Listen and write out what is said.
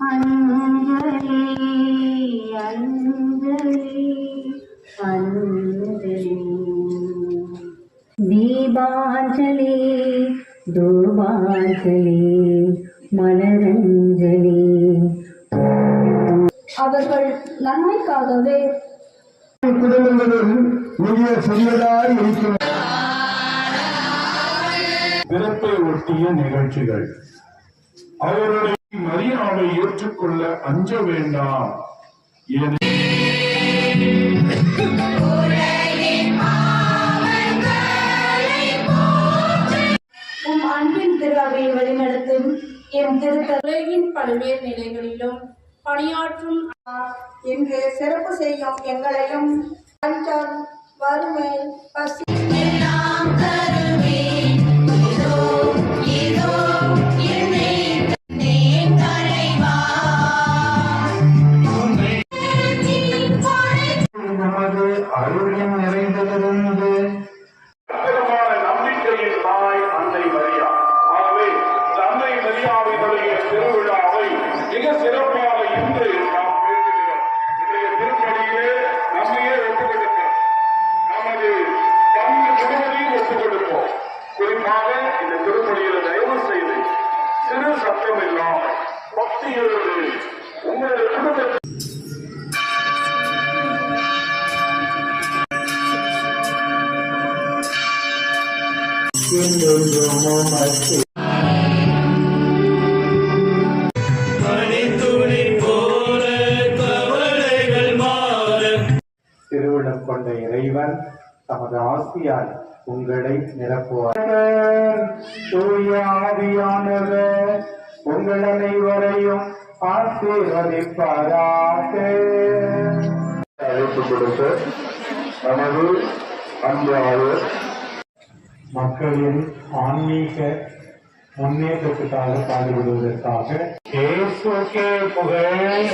அஞ்சலி அஞ்சலி அஞ்சலி தீபாஞ்சலி தூபாஞ்சலி மலரஞ்சலி. அவர்கள் நன்மைக்காகவே குடும்பங்களும் மிக சிறியதாய் இருக்கிற பிறப்பை ஒட்டிய நிகழ்ச்சிகள். அவருடைய மரியாதை ஏற்றுக்கொள்ள அஞ்ச வேண்டாம். உம் அன்பின் திருவை வழிநடத்தும் எம் உலகின் பல்வேறு நிலைகளிலும் பணியாற்றும் என்று சிறப்பு செய்யும் எங்களையும் பஞ்சம், வறுமை, பசி நமது அருளின் நிறைந்ததிலிருந்து நம்பிக்கையின் தாய் அன்னை மரியா. ஆகவே அன்னை மரியாவினுடைய திருவிழாவை மிக சிறப்பாக இன்று நாம் பேசுகிறோம். இன்றைய திருப்பணியிலே நம்மையே ஒப்புக் கொடுக்கிறோம். நமது பங்கு முழுவதையும் ஒப்புக் கொடுப்போம். குறிப்பாக இந்த திருப்பணியில் தயவு செய்து சிறு சத்தம் இல்லாமல் பக்தியோடு உங்களது குடும்பத்தில் திருவிழம் கொண்ட இறைவன் தமது ஆசியால் உங்களை நிரப்புவார். தூய ஆவியானவர் உங்கள் அனைவரையும் ஆசீர்வதிப்பாராக. அழைப்பு கொடுத்த நமது அன்பாளர் மக்களின் ஆன்மீக முன்னேற்றத்துக்காக பாடுபடுவதற்காக இயேசுவுக்கே புகழ்.